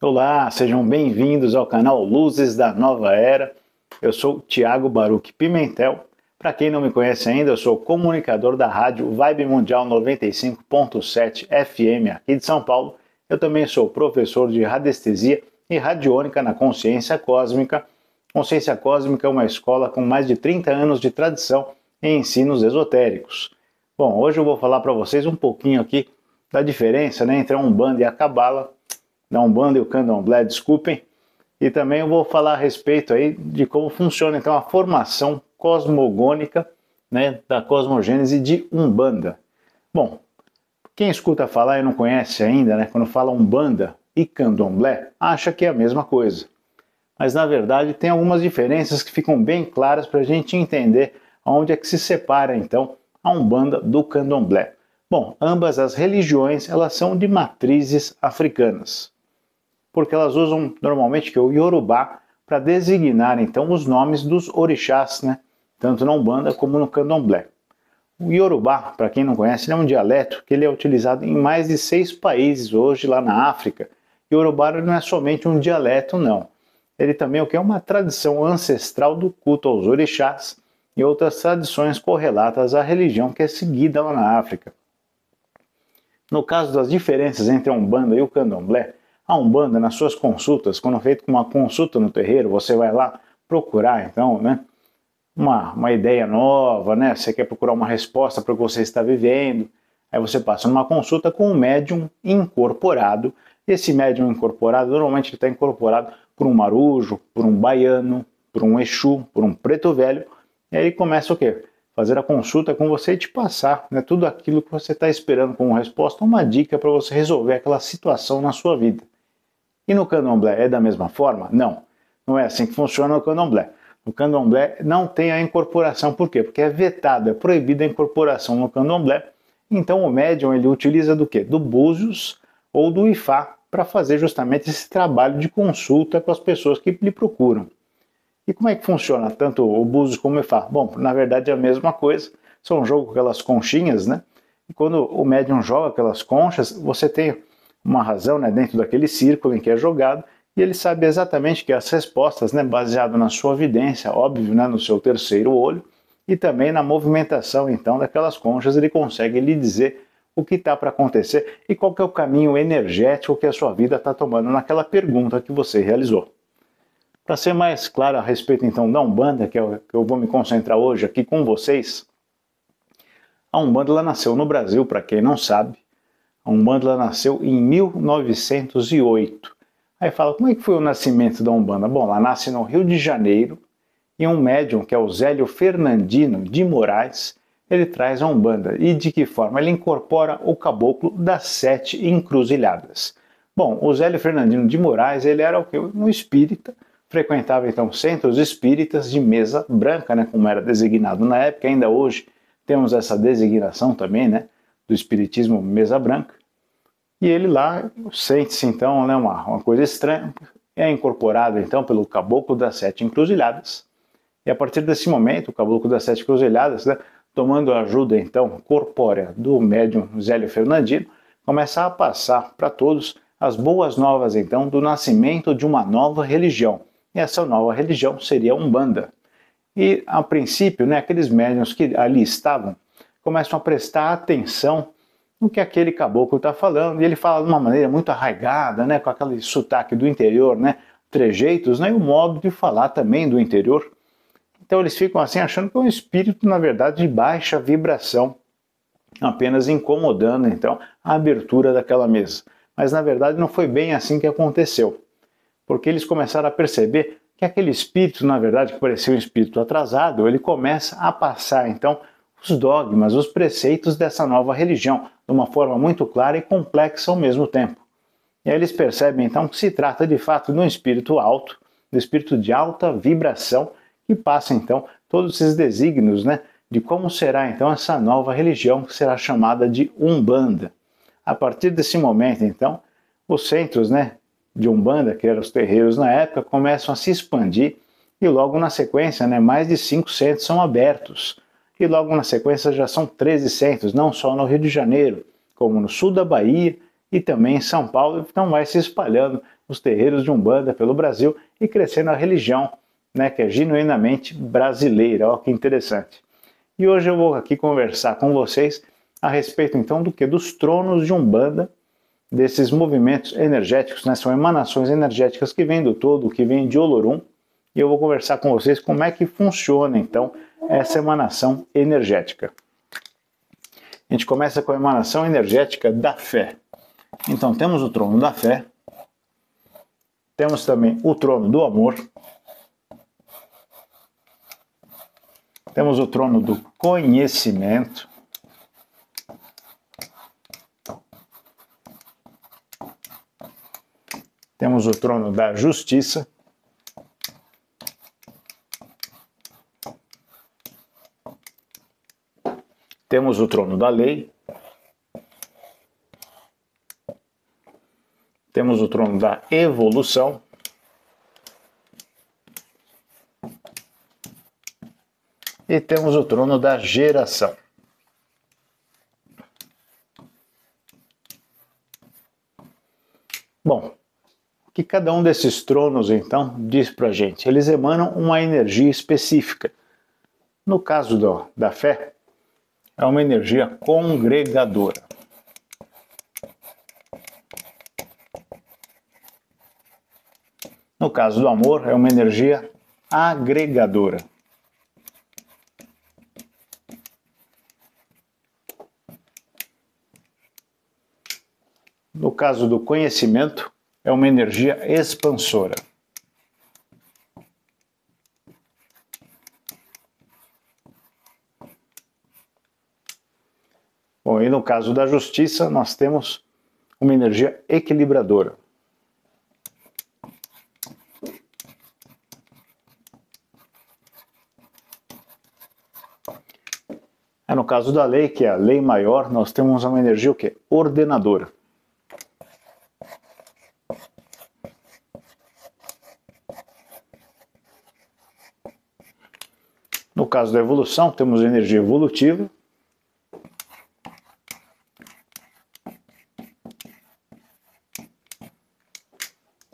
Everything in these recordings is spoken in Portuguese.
Olá, sejam bem-vindos ao canal Luzes da Nova Era. Eu sou Thiago Baruch Pimentel. Para quem não me conhece ainda, eu sou comunicador da rádio Vibe Mundial 95.7 FM aqui de São Paulo. Eu também sou professor de radiestesia e radiônica na Consciência Cósmica. Consciência Cósmica é uma escola com mais de 30 anos de tradição em ensinos esotéricos. Bom, hoje eu vou falar para vocês um pouquinho aqui da diferença, entre a Umbanda e a Cabala, da Umbanda e o Candomblé, desculpem, e também eu vou falar a respeito aí de como funciona então a formação cosmogônica, da cosmogênese de Umbanda. Bom, quem escuta falar e não conhece ainda, quando fala Umbanda e Candomblé, acha que é a mesma coisa. Mas na verdade tem algumas diferenças que ficam bem claras para a gente entender onde é que se separa então a Umbanda do Candomblé. Bom, ambas as religiões elas são de matrizes africanas, porque elas usam normalmente o Yorubá para designar então os nomes dos orixás, tanto na Umbanda como no Candomblé. O Yorubá, para quem não conhece, é um dialeto que ele é utilizado em mais de 6 países hoje lá na África. Yorubá não é somente um dialeto, não. Ele também é uma tradição ancestral do culto aos orixás e outras tradições correlatas à religião que é seguida lá na África. No caso das diferenças entre a Umbanda e o Candomblé, a Umbanda, nas suas consultas, quando feito uma consulta no terreiro, você vai lá procurar, então, uma ideia nova, você quer procurar uma resposta para o que você está vivendo, aí você passa numa consulta com um médium incorporado. Esse médium incorporado, normalmente ele está incorporado por um marujo, por um baiano, por um exu, por um preto velho, e aí começa o quê? Fazer a consulta com você e te passar tudo aquilo que você está esperando como resposta, uma dica para você resolver aquela situação na sua vida. E no Candomblé é da mesma forma? Não, não é assim que funciona no Candomblé. No Candomblé não tem a incorporação, por quê? Porque é vetado, é proibida a incorporação no Candomblé. Então o médium ele utiliza do quê? Do búzios ou do ifá para fazer justamente esse trabalho de consulta com as pessoas que lhe procuram. E como é que funciona tanto o búzios como o ifá? Bom, na verdade é a mesma coisa, são um jogo com aquelas conchinhas, E quando o médium joga aquelas conchas, você tem uma razão dentro daquele círculo em que é jogado, e ele sabe exatamente que as respostas, baseado na sua vidência, óbvio, no seu terceiro olho, e também na movimentação então daquelas conchas, ele consegue lhe dizer o que está para acontecer e qual que é o caminho energético que a sua vida está tomando naquela pergunta que você realizou. Para ser mais claro a respeito então da Umbanda, que eu vou me concentrar hoje aqui com vocês, a Umbanda ela nasceu no Brasil, para quem não sabe. A Umbanda nasceu em 1908. Aí fala, como é que foi o nascimento da Umbanda? Bom, ela nasce no Rio de Janeiro e um médium, que é o Zélio Fernandino de Moraes, ele traz a Umbanda. E de que forma? Ele incorpora o caboclo das 7 encruzilhadas. Bom, o Zélio Fernandino de Moraes, ele era um espírita, frequentava então centros espíritas de mesa branca, como era designado na época, ainda hoje temos essa designação também, do espiritismo mesa branca. E ele lá sente-se então uma coisa estranha, é incorporado então pelo caboclo das 7 encruzilhadas. E a partir desse momento, o caboclo das 7 encruzilhadas, tomando a ajuda então corpórea do médium Zélio Fernandino, começa a passar para todos as boas novas então do nascimento de uma nova religião. E essa nova religião seria a Umbanda. E a princípio, aqueles médiuns que ali estavam começam a prestar atenção no que aquele caboclo está falando, e ele fala de uma maneira muito arraigada, com aquele sotaque do interior, trejeitos, e o modo de falar também do interior. Então eles ficam assim achando que é um espírito, na verdade, de baixa vibração, apenas incomodando então a abertura daquela mesa. Mas na verdade não foi bem assim que aconteceu, porque eles começaram a perceber que aquele espírito, na verdade, que parecia um espírito atrasado, ele começa a passar então os dogmas, os preceitos dessa nova religião, de uma forma muito clara e complexa ao mesmo tempo. E aí eles percebem então que se trata de fato de um espírito alto, de um espírito de alta vibração, que passa então todos esses desígnios, de como será então essa nova religião que será chamada de Umbanda. A partir desse momento então, os centros, de Umbanda, que eram os terreiros na época, começam a se expandir e logo na sequência, mais de 5 centros são abertos. E logo na sequência já são 13 centros, não só no Rio de Janeiro, como no sul da Bahia e também em São Paulo, então vai se espalhando os terreiros de Umbanda pelo Brasil e crescendo a religião, né, que é genuinamente brasileira. Olha que interessante. E hoje eu vou aqui conversar com vocês a respeito então do que? Dos tronos de Umbanda, desses movimentos energéticos, né? São emanações energéticas que vêm do todo, que vêm de Olorum, e eu vou conversar com vocês como é que funciona então essa emanação energética. A gente começa com a emanação energética da fé. Então temos o trono da fé, temos também o trono do amor, temos o trono do conhecimento, temos o trono da justiça, temos o trono da lei, temos o trono da evolução, e temos o trono da geração. Bom, o que cada um desses tronos, então, diz para a gente? Eles emanam uma energia específica. No caso da fé, é uma energia congregadora. No caso do amor, é uma energia agregadora. No caso do conhecimento, é uma energia expansora. Bom, e no caso da justiça, nós temos uma energia equilibradora. No caso da lei, que é a lei maior, nós temos uma energia o quê? Ordenadora. No caso da evolução, temos energia evolutiva.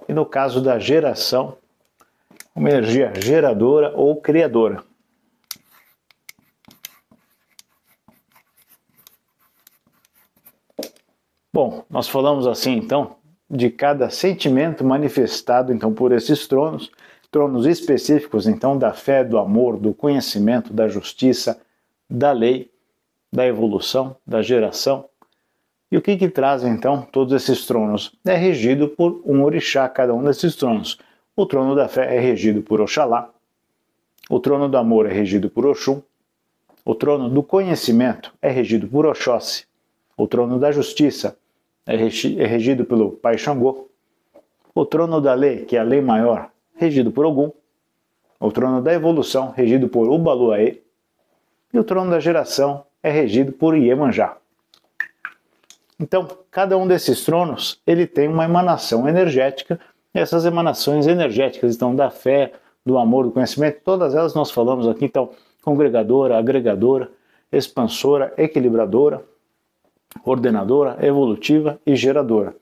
E no caso da geração, uma energia geradora ou criadora. Bom, nós falamos assim então de cada sentimento manifestado então por esses tronos, tronos específicos então da fé, do amor, do conhecimento, da justiça, da lei, da evolução, da geração. E o que traz então todos esses tronos? É regido por um orixá, cada um desses tronos. O trono da fé é regido por Oxalá, o trono do amor é regido por Oxum, o trono do conhecimento é regido por Oxóssi, o trono da justiça é regido pelo Pai Xangô, o trono da lei, que é a lei maior, regido por Ogum, o trono da evolução, regido por Ubaluaê, e o trono da geração é regido por Iemanjá. Então, cada um desses tronos, ele tem uma emanação energética, e essas emanações energéticas, então, da fé, do amor, do conhecimento, todas elas nós falamos aqui, então, congregadora, agregadora, expansora, equilibradora, ordenadora, evolutiva e geradora.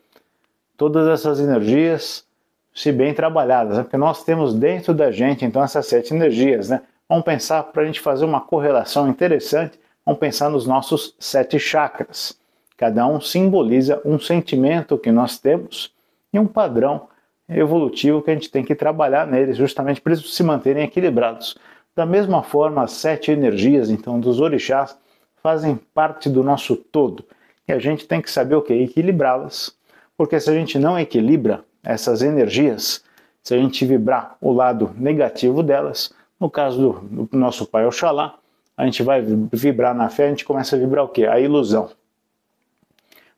Todas essas energias, se bem trabalhadas, né? Porque nós temos dentro da gente, então, essas 7 energias, né? Vamos pensar, para a gente fazer uma correlação interessante, vamos pensar nos nossos 7 chakras. Cada um simboliza um sentimento que nós temos e um padrão evolutivo que a gente tem que trabalhar neles, justamente para eles se manterem equilibrados. Da mesma forma, as 7 energias, então, dos orixás, fazem parte do nosso todo. E a gente tem que saber o que? Equilibrá-las. Porque se a gente não equilibra essas energias, se a gente vibrar o lado negativo delas, no caso do nosso pai Oxalá, a gente vai vibrar na fé, a gente começa a vibrar o quê? A ilusão.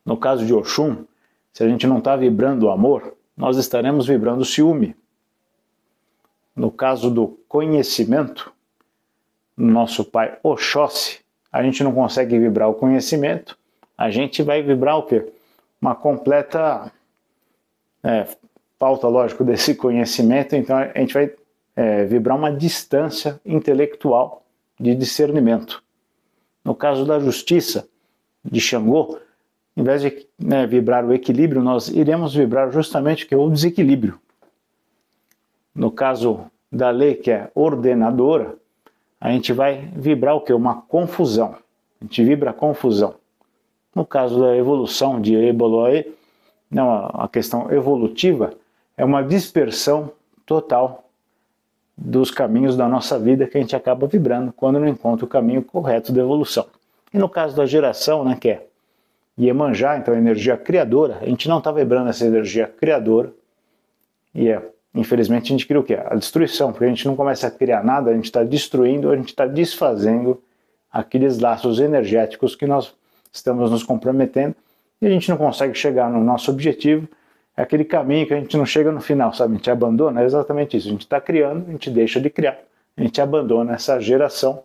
No caso de Oxum, se a gente não está vibrando o amor, nós estaremos vibrando o ciúme. No caso do conhecimento, nosso pai Oxóssi, a gente não consegue vibrar o conhecimento, a gente vai vibrar o quê? Uma completa falta, lógico, desse conhecimento, então a gente vai vibrar uma distância intelectual de discernimento. No caso da justiça, de Xangô, em vez de vibrar o equilíbrio, nós iremos vibrar justamente o desequilíbrio. No caso da lei, que é ordenadora, a gente vai vibrar o quê? Uma confusão. A gente vibra a confusão. No caso da evolução de Eboloi, a questão evolutiva é uma dispersão total dos caminhos da nossa vida que a gente acaba vibrando quando não encontra o caminho correto da evolução. E no caso da geração, que é Iemanjá, então a energia criadora, a gente não está vibrando essa energia criadora e infelizmente a gente cria o quê? A destruição, porque a gente não começa a criar nada, a gente está destruindo, a gente está desfazendo aqueles laços energéticos que nós estamos nos comprometendo e a gente não consegue chegar no nosso objetivo. É aquele caminho que a gente não chega no final, sabe? A gente abandona, é exatamente isso. A gente está criando, a gente deixa de criar, a gente abandona essa geração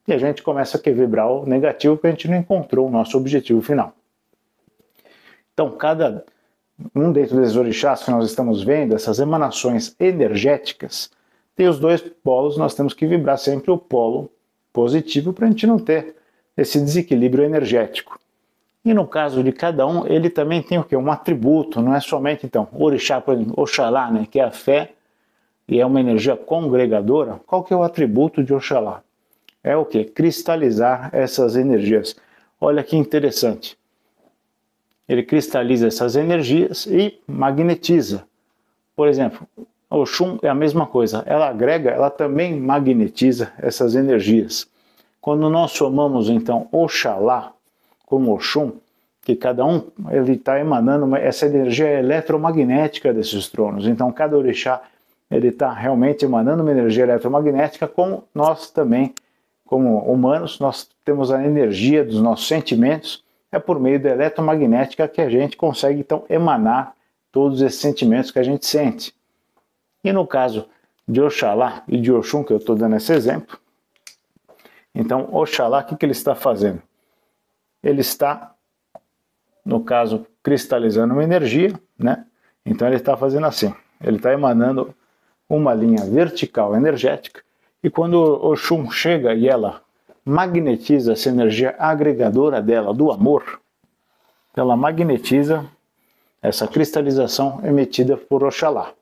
e a gente começa a vibrar o negativo porque a gente não encontrou o nosso objetivo final. Então, cada um dentro desses orixás que nós estamos vendo, essas emanações energéticas, tem os dois polos, nós temos que vibrar sempre o polo positivo para a gente não ter esse desequilíbrio energético. E no caso de cada um, ele também tem o quê? Um atributo, não é somente, então, o orixá, por exemplo, Oxalá, que é a fé e é uma energia congregadora. Qual que é o atributo de Oxalá? É o quê? Cristalizar essas energias. Olha que interessante. Ele cristaliza essas energias e magnetiza. Por exemplo, Oxum é a mesma coisa. Ela agrega, ela também magnetiza essas energias. Quando nós somamos, então, Oxalá com Oxum, que cada um ele está emanando essa energia eletromagnética desses tronos. Então, cada orixá ele está realmente emanando uma energia eletromagnética, como nós também, como humanos, nós temos a energia dos nossos sentimentos, é por meio da eletromagnética que a gente consegue, então, emanar todos esses sentimentos que a gente sente. E no caso de Oxalá e de Oxum, que eu estou dando esse exemplo, então, Oxalá, o que ele está fazendo? Ele está, no caso, cristalizando uma energia, Então ele está fazendo assim, ele está emanando uma linha vertical energética, e quando Oxum chega e ela magnetiza essa energia agregadora dela, do amor, ela magnetiza essa cristalização emitida por Oxalá.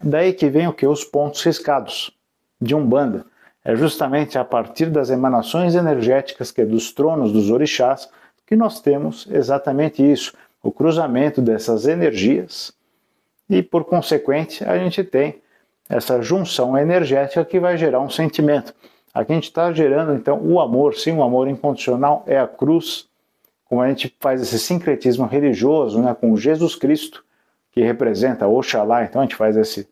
Daí que vem o que? Os pontos riscados de Umbanda. É justamente a partir das emanações energéticas que é dos tronos dos orixás que nós temos exatamente isso, o cruzamento dessas energias e, por consequente, a gente tem essa junção energética que vai gerar um sentimento. Aqui a gente está gerando, então, o amor, sim, o amor incondicional é a cruz, como a gente faz esse sincretismo religioso com Jesus Cristo, que representa Oxalá, então a gente faz esse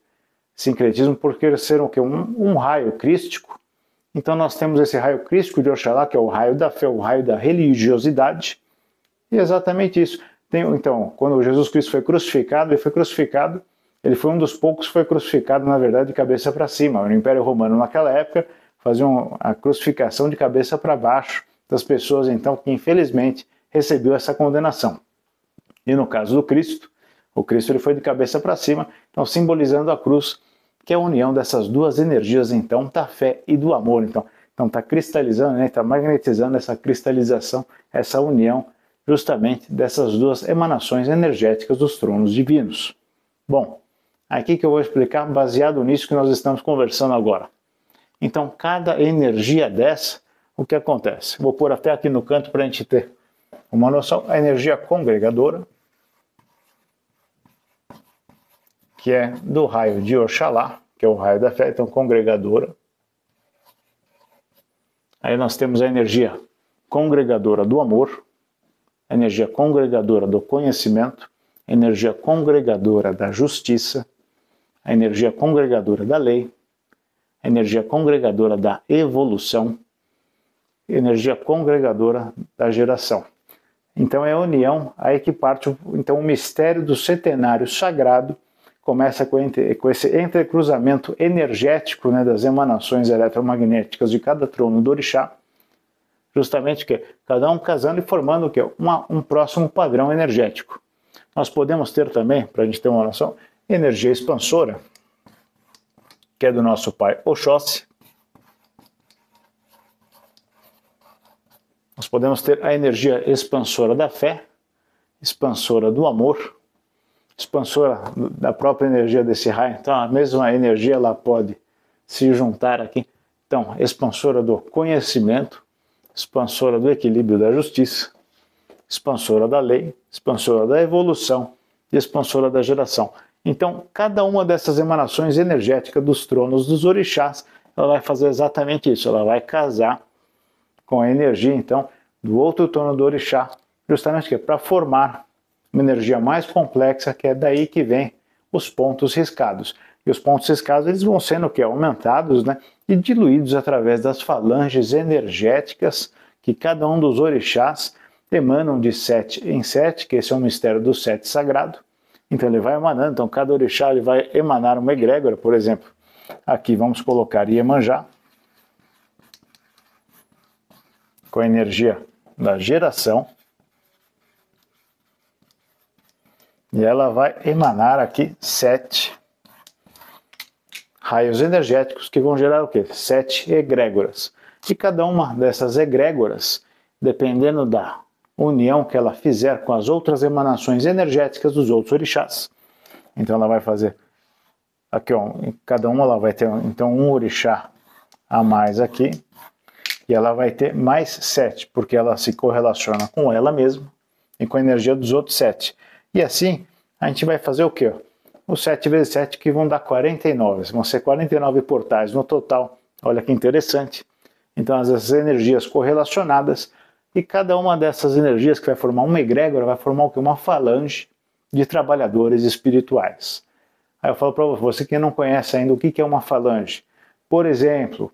sincretismo porque ser um raio crístico. Então nós temos esse raio crístico de Oxalá, que é o raio da fé, o raio da religiosidade, e é exatamente isso. Então, quando Jesus Cristo foi crucificado, ele foi um dos poucos que foi crucificado, na verdade, de cabeça para cima. No Império Romano, naquela época, faziam a crucificação de cabeça para baixo das pessoas, então, que infelizmente recebeu essa condenação. E no caso do Cristo, o Cristo ele foi de cabeça para cima, então simbolizando a cruz, que é a união dessas duas energias, então, da fé e do amor. Então está cristalizando, está magnetizando essa cristalização, essa união, justamente dessas duas emanações energéticas dos tronos divinos. Bom, aqui que eu vou explicar, baseado nisso que nós estamos conversando agora. Então, cada energia dessa, o que acontece? Vou pôr até aqui no canto para a gente ter uma noção. A energia congregadora, que é do raio de Oxalá, que é o raio da fé, então congregadora. Aí nós temos a energia congregadora do amor, a energia congregadora do conhecimento, a energia congregadora da justiça, a energia congregadora da lei, a energia congregadora da evolução, a energia congregadora da geração. Então é a união, aí que parte então, o mistério do setenário sagrado, começa com esse entrecruzamento energético das emanações eletromagnéticas de cada trono do orixá, justamente que cada um casando e formando um próximo padrão energético. Nós podemos ter também, para a gente ter uma noção, energia expansora, que é do nosso pai Oxóssi. Nós podemos ter a energia expansora da fé, expansora do amor, expansora da própria energia desse raio. Então a mesma energia ela pode se juntar aqui. Então, expansora do conhecimento, expansora do equilíbrio da justiça, expansora da lei, expansora da evolução e expansora da geração. Então, cada uma dessas emanações energéticas dos tronos dos orixás, ela vai fazer exatamente isso, ela vai casar com a energia, então, do outro trono do orixá, justamente para formar uma energia mais complexa, que é daí que vem os pontos riscados. E os pontos riscados eles vão sendo aumentados, né, e diluídos através das falanges energéticas que cada um dos orixás emanam de 7 em 7, que esse é o mistério do 7 sagrado. Então ele vai emanando, então cada orixá ele vai emanar uma egrégora, por exemplo. Aqui vamos colocar Iemanjá, com a energia da geração. E ela vai emanar aqui 7 raios energéticos que vão gerar o quê? 7 egrégoras. E cada uma dessas egrégoras, dependendo da união que ela fizer com as outras emanações energéticas dos outros orixás. Então ela vai fazer aqui, em cada uma ela vai ter então um orixá a mais aqui. E ela vai ter mais 7, porque ela se correlaciona com ela mesma e com a energia dos outros 7. E assim, a gente vai fazer o quê? Os 7 vezes 7 que vão dar 49. Vão ser 49 portais no total. Olha que interessante. Então, as energias correlacionadas, e cada uma dessas energias que vai formar uma egrégora, vai formar o quê? Uma falange de trabalhadores espirituais. Aí eu falo para você que não conhece ainda o que é uma falange. Por exemplo,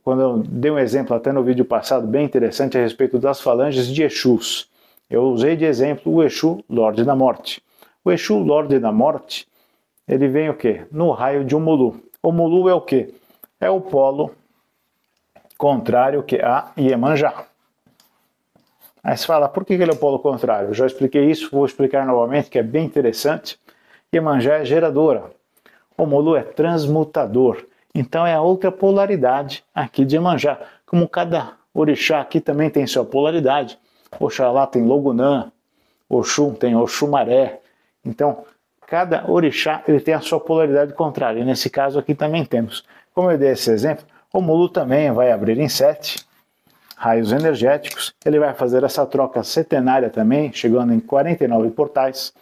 quando eu dei um exemplo até no vídeo passado, bem interessante, a respeito das falanges de Exus. Eu usei de exemplo o Exu, Lorde da Morte. O Exu, Lorde da Morte, ele vem o quê? No raio de Omulu. Omulu é o quê? É o polo contrário que a Iemanjá. Aí você fala, por que ele é o polo contrário? Eu já expliquei isso, vou explicar novamente, que é bem interessante. Iemanjá é geradora. Omulu é transmutador. Então é a outra polaridade aqui de Iemanjá. Como cada orixá aqui também tem sua polaridade. Oxalá tem Logunã, Oxum tem Oxumaré. Então, cada orixá ele tem a sua polaridade contrária. E nesse caso aqui também temos. Como eu dei esse exemplo, Omulu também vai abrir em 7 raios energéticos. Ele vai fazer essa troca setenária também, chegando em 49 portais.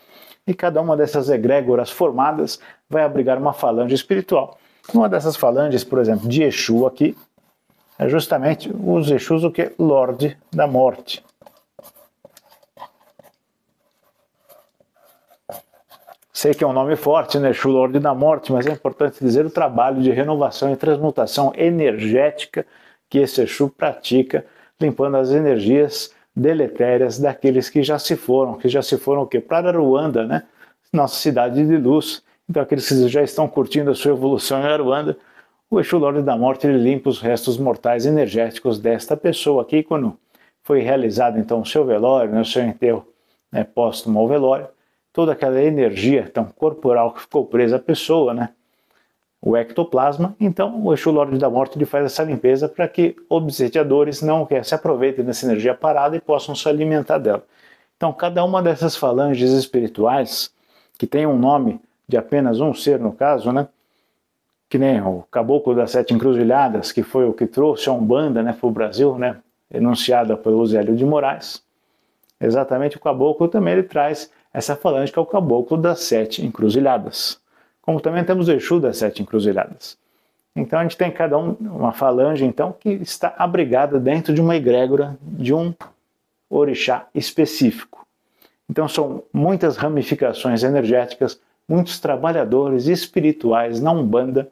E cada uma dessas egrégoras formadas vai abrigar uma falange espiritual. Uma dessas falanges, por exemplo, de Exu aqui, é justamente os Exus, o que? Lorde da Morte. Sei que é um nome forte, né? Exu, Lorde da Morte, mas é importante dizer o trabalho de renovação e transmutação energética que esse Exu pratica, limpando as energias deletérias daqueles que já se foram o quê? Para Aruanda, né? Nossa cidade de luz. Então aqueles que já estão curtindo a sua evolução em Aruanda, o Exu Lorde da Morte ele limpa os restos mortais energéticos desta pessoa aqui, quando foi realizado então o seu velório, né, o seu enterro, né, póstumo ao velório, toda aquela energia então, corporal que ficou presa à pessoa, né, o ectoplasma, então o Exu Lorde da Morte ele faz essa limpeza para que obsediadores não se aproveitem dessa energia parada e possam se alimentar dela. Então cada uma dessas falanges espirituais, que tem um nome de apenas um ser no caso, né, que nem o Caboclo das Sete Encruzilhadas, que foi o que trouxe a Umbanda, né, para o Brasil, né, enunciada pelo Zélio de Moraes. Exatamente, o Caboclo também ele traz essa falange que é o Caboclo das Sete Encruzilhadas. Como também temos o Exu das Sete Encruzilhadas. Então a gente tem cada uma falange então que está abrigada dentro de uma egrégora de um orixá específico. Então são muitas ramificações energéticas, muitos trabalhadores espirituais na Umbanda,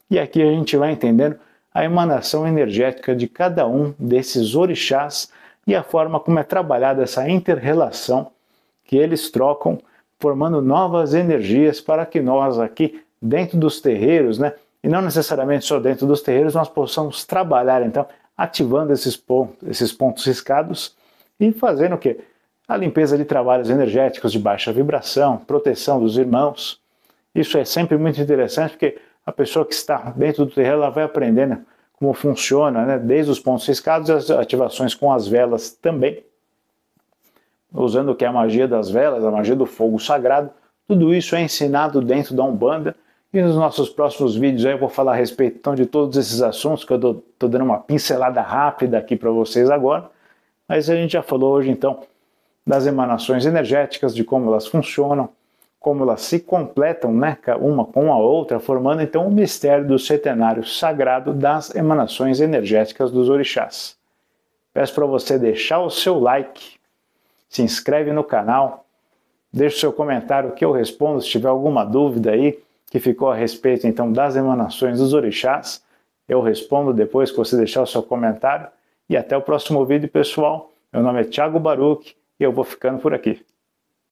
e aqui a gente vai entendendo a emanação energética de cada um desses orixás e a forma como é trabalhada essa inter-relação que eles trocam, formando novas energias para que nós aqui, dentro dos terreiros, né, e não necessariamente só dentro dos terreiros, nós possamos trabalhar, então, ativando esses pontos riscados e fazendo o quê? A limpeza de trabalhos energéticos de baixa vibração, proteção dos irmãos. Isso é sempre muito interessante, porque a pessoa que está dentro do terreiro ela vai aprendendo como funciona, né? Desde os pontos riscados e as ativações com as velas também, usando o que é a magia das velas, a magia do fogo sagrado. Tudo isso é ensinado dentro da Umbanda. E nos nossos próximos vídeos aí eu vou falar a respeito então, de todos esses assuntos, que eu estou dando uma pincelada rápida aqui para vocês agora. Mas a gente já falou hoje então das emanações energéticas, de como elas funcionam, como elas se completam, né, uma com a outra, formando então o mistério do centenário sagrado das emanações energéticas dos orixás. Peço para você deixar o seu like, se inscreve no canal, deixe o seu comentário que eu respondo se tiver alguma dúvida aí que ficou a respeito então das emanações dos orixás. Eu respondo depois que você deixar o seu comentário. E até o próximo vídeo, pessoal. Meu nome é Thiago Baruch e eu vou ficando por aqui.